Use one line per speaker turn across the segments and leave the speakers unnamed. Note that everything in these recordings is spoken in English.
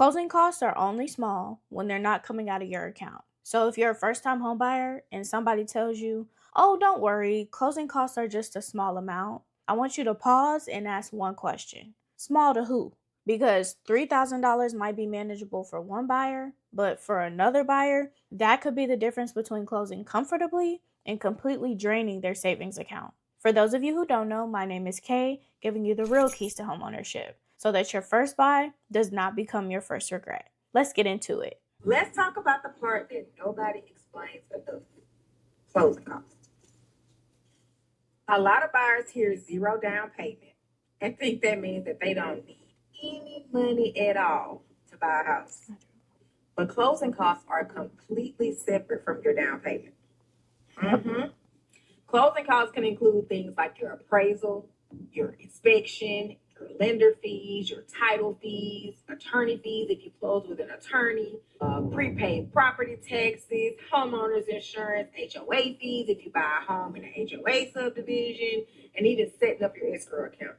Closing costs are only small when they're not coming out of your account. So if you're a first time home buyer and somebody tells you, oh, don't worry, closing costs are just a small amount, I want you to pause and ask one question. Small to who? Because $3,000 might be manageable for one buyer, but for another buyer, that could be the difference between closing comfortably and completely draining their savings account. For those of you who don't know, my name is Kay, giving you the real keys to homeownership so that your first buy does not become your first regret. Let's get into it.
Let's talk about the part that nobody explains enough: closing costs. A lot of buyers hear zero down payment and think that means that they don't need any money at all to buy a house. But closing costs are completely separate from your down payment. Mhm. Closing costs can include things like your appraisal, your inspection, your lender fees, your title fees, attorney fees if you close with an attorney, prepaid property taxes, homeowners insurance, HOA fees if you buy a home in an HOA subdivision, and even setting up your escrow account.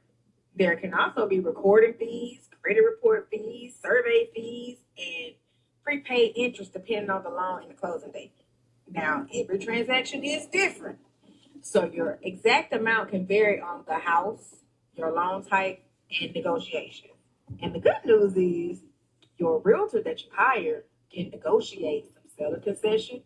There can also be recording fees, credit report fees, survey fees, and prepaid interest depending on the loan and the closing date. Now, every transaction is different. So your exact amount can vary on the house, your loan type, and negotiation. And the good news is your realtor that you hire can negotiate some seller concessions.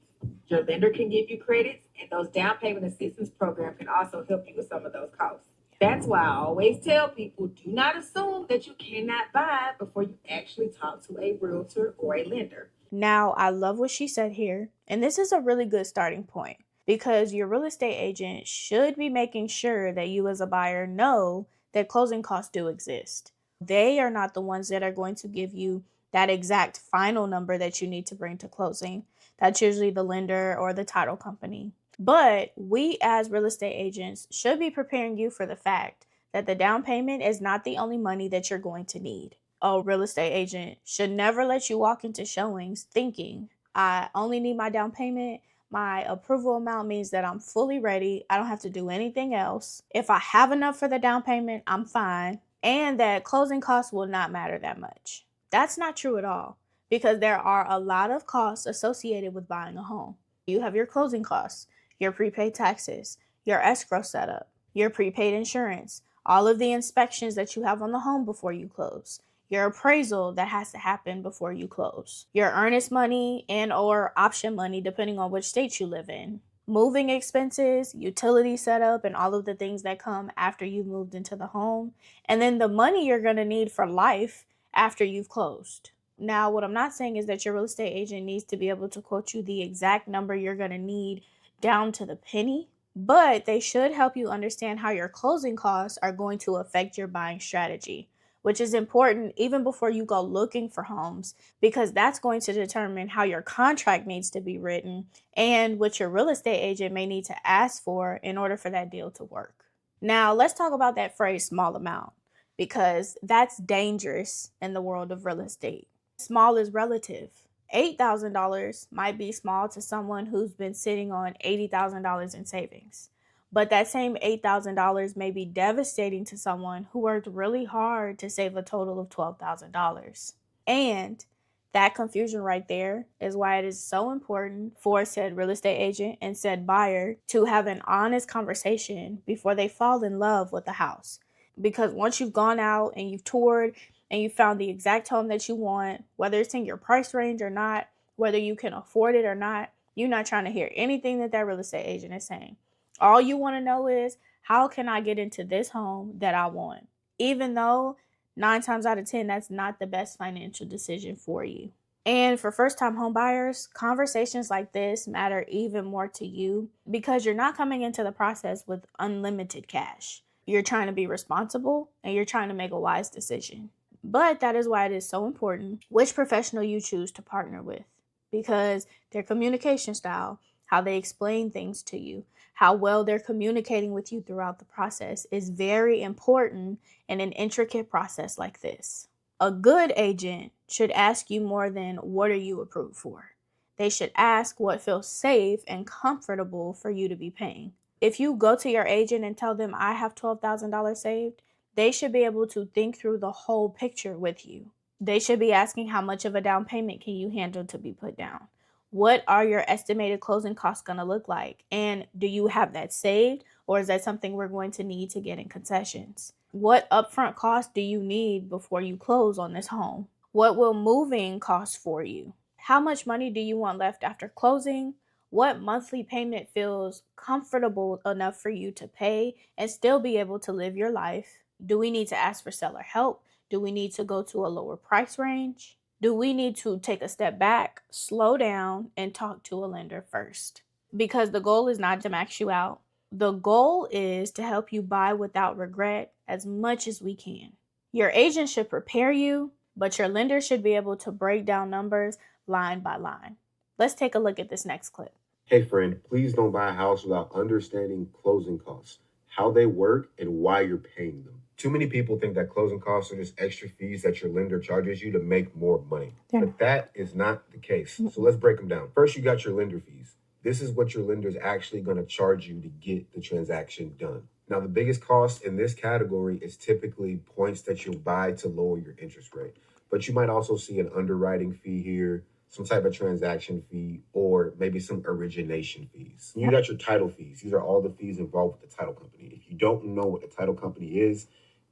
Your lender can give you credits, and those down payment assistance program can also help you with some of those costs. That's why I always tell people, do not assume that you cannot buy before you actually talk to a realtor or a lender.
Now, I love what she said here, and this is a really good starting point because your real estate agent should be making sure that you, as a buyer, know that closing costs do exist. They are not the ones that are going to give you that exact final number that you need to bring to closing. That's usually the lender or the title company. But we, as real estate agents, should be preparing you for the fact that the down payment is not the only money that you're going to need. A real estate agent should never let you walk into showings thinking, I only need my down payment. My approval amount means that I'm fully ready. I don't have to do anything else. If I have enough for the down payment, I'm fine. And that closing costs will not matter that much. That's not true at all because there are a lot of costs associated with buying a home. You have your closing costs, your prepaid taxes, your escrow setup, your prepaid insurance, all of the inspections that you have on the home before you close, your appraisal that has to happen before you close, your earnest money and or option money depending on which state you live in, moving expenses, utility setup, and all of the things that come after you've moved into the home, and then the money you're going to need for life after you've closed. Now, what I'm not saying is that your real estate agent needs to be able to quote you the exact number you're going to need down to the penny, but they should help you understand how your closing costs are going to affect your buying strategy, which is important even before you go looking for homes, because that's going to determine how your contract needs to be written and what your real estate agent may need to ask for in order for that deal to work. Now, let's talk about that phrase small amount, because that's dangerous in the world of real estate. Small is relative. $8,000 might be small to someone who's been sitting on $80,000 in savings. But that same $8,000 may be devastating to someone who worked really hard to save a total of $12,000. And that confusion right there is why it is so important for said real estate agent and said buyer to have an honest conversation before they fall in love with the house. Because once you've gone out and you've toured and you found the exact home that you want, whether it's in your price range or not, whether you can afford it or not, you're not trying to hear anything that that real estate agent is saying. All you want to know is, how can I get into this home that I want? Even though 9 times out of 10, that's not the best financial decision for you. And for first time home buyers, conversations like this matter even more to you because you're not coming into the process with unlimited cash. You're trying to be responsible and you're trying to make a wise decision. But that is why it is so important which professional you choose to partner with, because their communication style, how they explain things to you, how well they're communicating with you throughout the process is very important in an intricate process like this. A good agent should ask you more than what are you approved for. They should ask what feels safe and comfortable for you to be paying. If you go to your agent and tell them I have $12,000 saved, they should be able to think through the whole picture with you. They should be asking, how much of a down payment can you handle to be put down? What are your estimated closing costs going to look like? And do you have that saved, or is that something we're going to need to get in concessions? What upfront costs do you need before you close on this home? What will moving cost for you? How much money do you want left after closing? What monthly payment feels comfortable enough for you to pay and still be able to live your life? Do we need to ask for seller help? Do we need to go to a lower price range? Do we need to take a step back, slow down, and talk to a lender first? Because the goal is not to max you out. The goal is to help you buy without regret as much as we can. Your agent should prepare you, but your lender should be able to break down numbers line by line. Let's take a look at this next clip.
Hey friend, please don't buy a house without understanding closing costs, how they work, and why you're paying them. Too many people think that closing costs are just extra fees that your lender charges you to make more money. But that is not the case. So let's break them down. First, you got your lender fees. This is what your lender is actually going to charge you to get the transaction done. Now, the biggest cost in this category is typically points that you'll buy to lower your interest rate. But you might also see an underwriting fee here, some type of transaction fee, or maybe some origination fees. You got your title fees. These are all the fees involved with the title company. If you don't know what the title company is,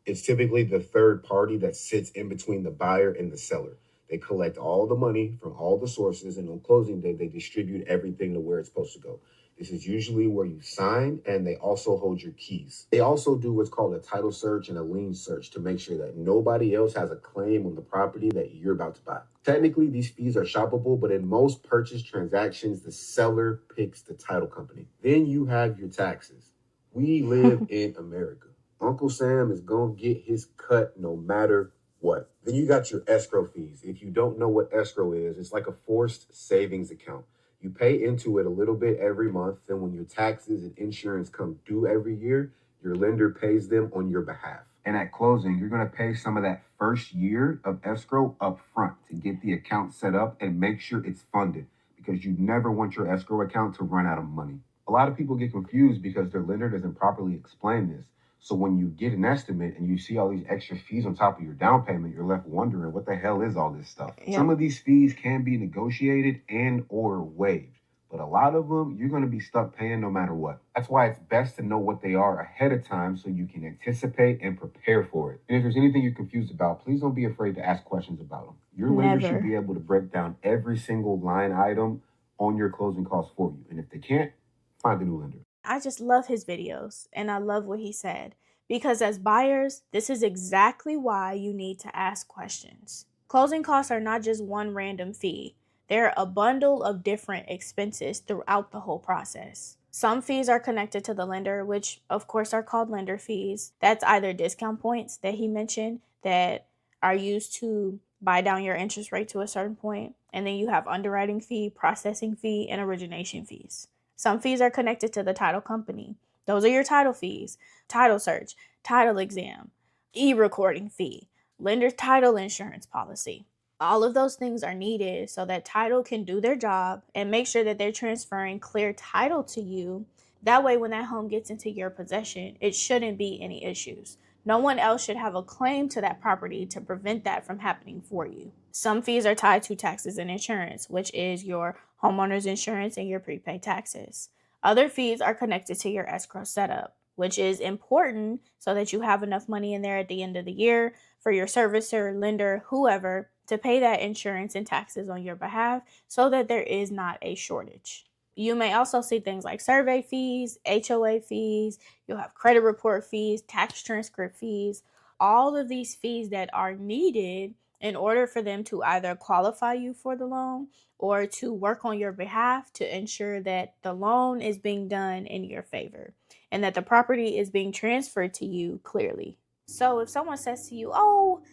it's typically the third party that sits in between the buyer and the seller. They collect all the money from all the sources, and on closing day, they distribute everything to where it's supposed to go. This is usually where you sign, and they also hold your keys. They also do what's called a title search and a lien search to make sure that nobody else has a claim on the property that you're about to buy. Technically, these fees are shoppable, but in most purchase transactions, the seller picks the title company. Then you have your taxes. We live in America. Uncle Sam is going to get his cut no matter what. Then you got your escrow fees. If you don't know what escrow is, it's like a forced savings account. You pay into it a little bit every month. Then when your taxes and insurance come due every year, your lender pays them on your behalf. And at closing, you're going to pay some of that first year of escrow up front to get the account set up and make sure it's funded, because you never want your escrow account to run out of money. A lot of people get confused because their lender doesn't properly explain this. So when you get an estimate and you see all these extra fees on top of your down payment, you're left wondering, what the hell is all this stuff? Yeah. Some of these fees can be negotiated and or waived, but a lot of them you're going to be stuck paying no matter what. That's why it's best to know what they are ahead of time so you can anticipate and prepare for it. And if there's anything you're confused about, please don't be afraid to ask questions about them. Your lender should be able to break down every single line item on your closing costs for you. And if they can't, find a new lender.
I just love his videos, and I love what he said, because as buyers, this is exactly why you need to ask questions. Closing costs are not just one random fee. They're a bundle of different expenses throughout the whole process. Some fees are connected to the lender, which of course are called lender fees. That's either discount points that he mentioned that are used to buy down your interest rate to a certain point. And then you have underwriting fee, processing fee, and origination fees. Some fees are connected to the title company. Those are your title fees: title search, title exam, e-recording fee, lender's title insurance policy. All of those things are needed so that title can do their job and make sure that they're transferring clear title to you. That way, when that home gets into your possession, it shouldn't be any issues. No one else should have a claim to that property to prevent that from happening for you. Some fees are tied to taxes and insurance, which is your homeowner's insurance and your prepaid taxes. Other fees are connected to your escrow setup, which is important so that you have enough money in there at the end of the year for your servicer, lender, whoever, to pay that insurance and taxes on your behalf so that there is not a shortage. You may also see things like survey fees, HOA fees, you'll have credit report fees, tax transcript fees, all of these fees that are needed in order for them to either qualify you for the loan or to work on your behalf to ensure that the loan is being done in your favor and that the property is being transferred to you clearly. So if someone says to you, oh,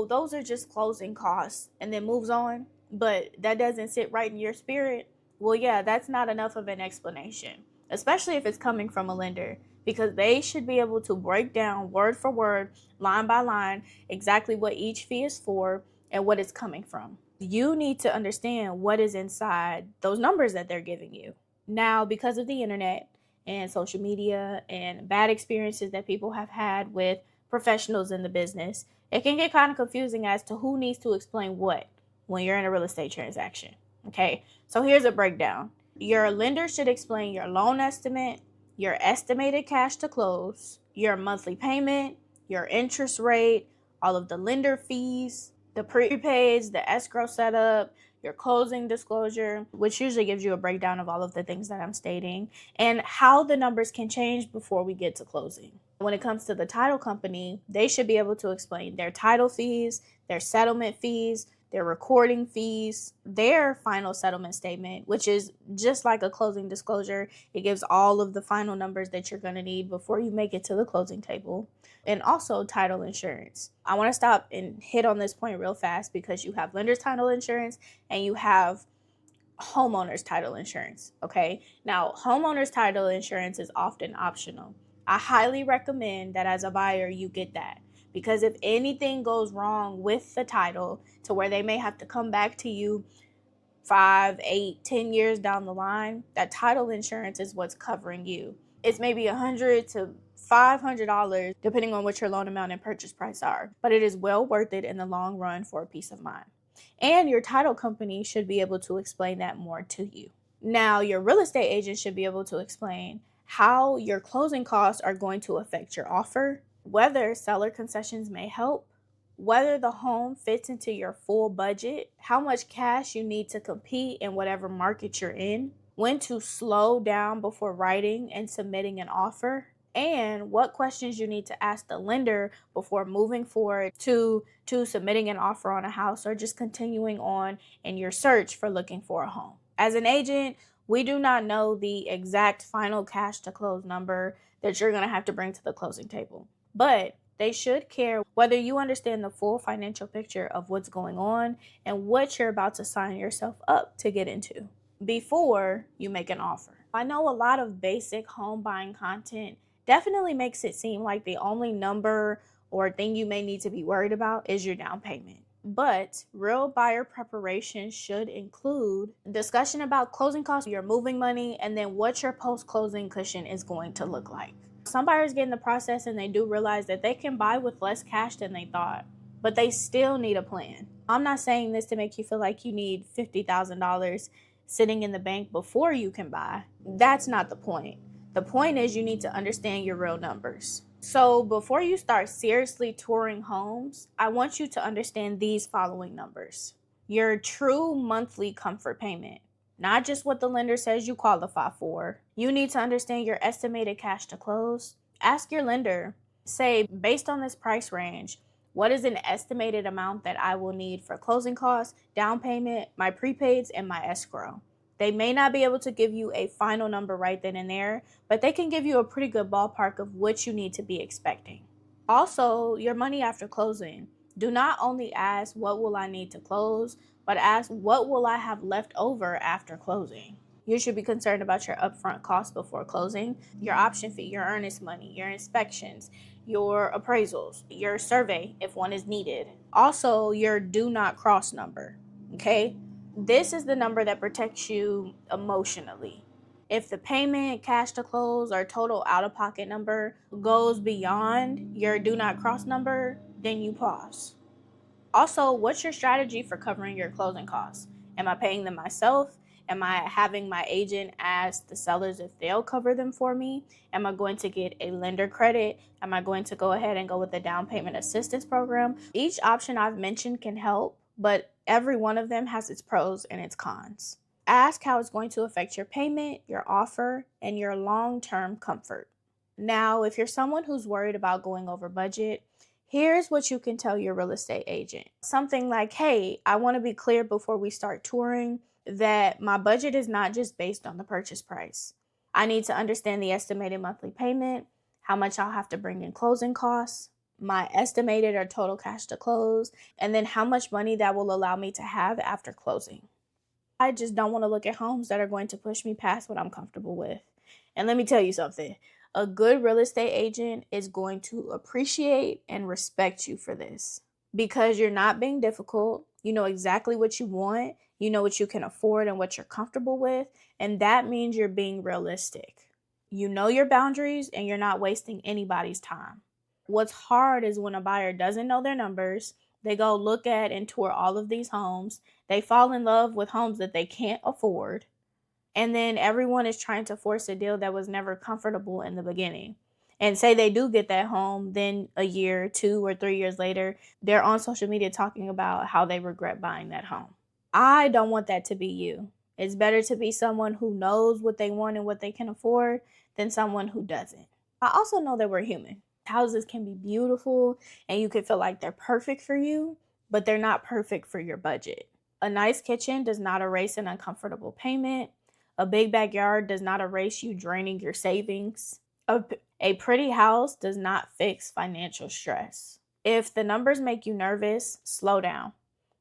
those are just closing costs, and then moves on, but that doesn't sit right in your spirit, well, yeah, that's not enough of an explanation, especially if it's coming from a lender, because they should be able to break down word for word, line by line, exactly what each fee is for and what it's coming from. You need to understand what is inside those numbers that they're giving you. Now, because of the internet and social media and bad experiences that people have had with professionals in the business, it can get kind of confusing as to who needs to explain what when you're in a real estate transaction. Okay, so here's a breakdown. Your lender should explain your loan estimate, your estimated cash to close, your monthly payment, your interest rate, all of the lender fees, the prepaids, the escrow setup, your closing disclosure, which usually gives you a breakdown of all of the things that I'm stating, and how the numbers can change before we get to closing. When it comes to the title company, they should be able to explain their title fees, their settlement fees, their recording fees, their final settlement statement, which is just like a closing disclosure. It gives all of the final numbers that you're going to need before you make it to the closing table. And also title insurance. I want to stop and hit on this point real fast because you have lender's title insurance and you have homeowner's title insurance. Okay, now homeowner's title insurance is often optional. I highly recommend that as a buyer you get that, because if anything goes wrong with the title to where they may have to come back to you 5, 8, 10 years down the line, that title insurance is what's covering you. It's maybe $100 to $500 depending on what your loan amount and purchase price are, but it is well worth it in the long run for a peace of mind. And your title company should be able to explain that more to you. Now, your real estate agent should be able to explain how your closing costs are going to affect your offer, whether seller concessions may help, whether the home fits into your full budget, how much cash you need to compete in whatever market you're in, when to slow down before writing and submitting an offer, and what questions you need to ask the lender before moving forward to submitting an offer on a house or just continuing on in your search for looking for a home. As an agent, we do not know the exact final cash to close number that you're going to have to bring to the closing table, but they should care whether you understand the full financial picture of what's going on and what you're about to sign yourself up to get into before you make an offer. I know a lot of basic home buying content definitely makes it seem like the only number or thing you may need to be worried about is your down payment. But real buyer preparation should include discussion about closing costs, your moving money, and then what your post-closing cushion is going to look like. Some buyers get in the process and they do realize that they can buy with less cash than they thought, but they still need a plan. I'm not saying this to make you feel like you need $50,000 sitting in the bank before you can buy. That's not the point. The point is you need to understand your real numbers. So before you start seriously touring homes, I want you to understand these following numbers. Your true monthly comfort payment, not just what the lender says you qualify for. You need to understand your estimated cash to close. Ask your lender, say, based on this price range, what is an estimated amount that I will need for closing costs, down payment, my prepaids, and my escrow? They may not be able to give you a final number right then and there, but they can give you a pretty good ballpark of what you need to be expecting. Also, your money after closing. Do not only ask, what will I need to close, but ask, what will I have left over after closing? You should be concerned about your upfront costs before closing, your option fee, your earnest money, your inspections, your appraisals, your survey if one is needed. Also, your do not cross number, okay? This is the number that protects you emotionally. If the payment, cash to close, or total out of pocket number goes beyond your do not cross number, then you pause. Also, what's your strategy for covering your closing costs? Am I paying them myself? Am I having my agent ask the sellers if they'll cover them for me? Am I going to get a lender credit? Am I going to go ahead and go with the down payment assistance program? Each option I've mentioned can help, but every one of them has its pros and its cons. Ask how it's going to affect your payment, your offer, and your long-term comfort. Now, if you're someone who's worried about going over budget, here's what you can tell your real estate agent. Something like, hey, I want to be clear before we start touring that my budget is not just based on the purchase price. I need to understand the estimated monthly payment, how much I'll have to bring in closing costs, my estimated or total cash to close, and then how much money that will allow me to have after closing. I just don't want to look at homes that are going to push me past what I'm comfortable with. And let me tell you something. A good real estate agent is going to appreciate and respect you for this because you're not being difficult. You know exactly what you want. You know what you can afford and what you're comfortable with. And that means you're being realistic. You know your boundaries and you're not wasting anybody's time. What's hard is when a buyer doesn't know their numbers, they go look at and tour all of these homes, they fall in love with homes that they can't afford, and then everyone is trying to force a deal that was never comfortable in the beginning. And say they do get that home, then a year, 2 or 3 years later, they're on social media talking about how they regret buying that home. I don't want that to be you. It's better to be someone who knows what they want and what they can afford than someone who doesn't. I also know that we're human. Houses can be beautiful and you can feel like they're perfect for you, but they're not perfect for your budget. A nice kitchen does not erase an uncomfortable payment. A big backyard does not erase you draining your savings. A pretty house does not fix financial stress. If the numbers make you nervous, slow down.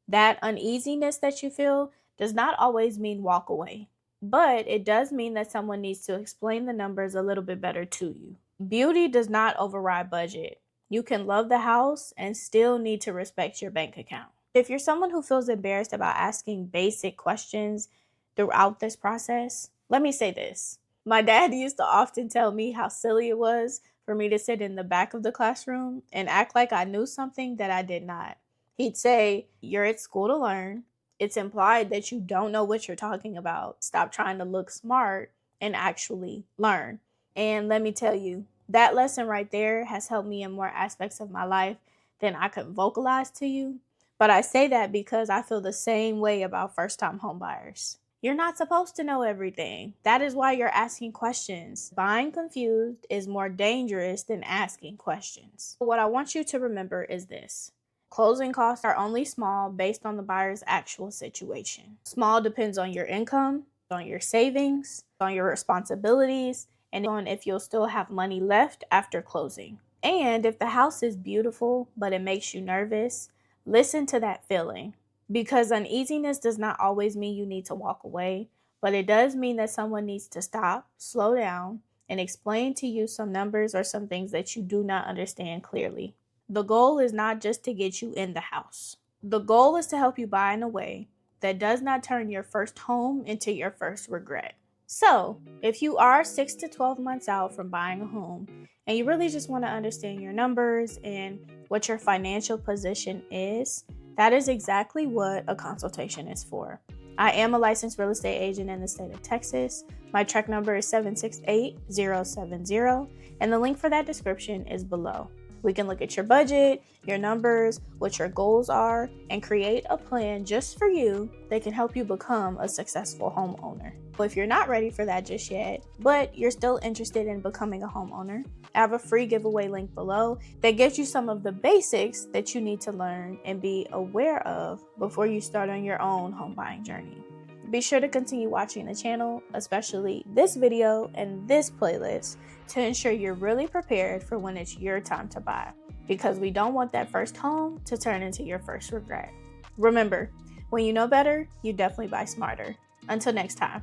That uneasiness that you feel does not always mean walk away, but it does mean that someone needs to explain the numbers a little bit better to you. Beauty does not override budget. You can love the house and still need to respect your bank account. If you're someone who feels embarrassed about asking basic questions throughout this process, let me say this. My dad used to often tell me how silly it was for me to sit in the back of the classroom and act like I knew something that I did not. He'd say, "You're at school to learn. It's implied that you don't know what you're talking about. Stop trying to look smart and actually learn." And let me tell you, that lesson right there has helped me in more aspects of my life than I could vocalize to you. But I say that because I feel the same way about first-time homebuyers. You're not supposed to know everything. That is why you're asking questions. Buying confused is more dangerous than asking questions. What I want you to remember is this. Closing costs are only small based on the buyer's actual situation. Small depends on your income, on your savings, on your responsibilities, and on if you'll still have money left after closing. And if the house is beautiful, but it makes you nervous, listen to that feeling. Because uneasiness does not always mean you need to walk away, but it does mean that someone needs to stop, slow down, and explain to you some numbers or some things that you do not understand clearly. The goal is not just to get you in the house. The goal is to help you buy in a way that does not turn your first home into your first regret. So, if you are 6 to 12 months out from buying a home and you really just want to understand your numbers and what your financial position is, that is exactly what a consultation is for. I am a licensed real estate agent in the state of Texas. My check number is 768070, and the link for that description is below. We can look at your budget, your numbers, what your goals are, and create a plan just for you that can help you become a successful homeowner. If you're not ready for that just yet, but you're still interested in becoming a homeowner, I have a free giveaway link below that gets you some of the basics that you need to learn and be aware of before you start on your own home buying journey. Be sure to continue watching the channel, especially this video and this playlist, to ensure you're really prepared for when it's your time to buy, because we don't want that first home to turn into your first regret. Remember, when you know better, you definitely buy smarter. Until next time,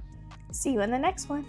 see you in the next one.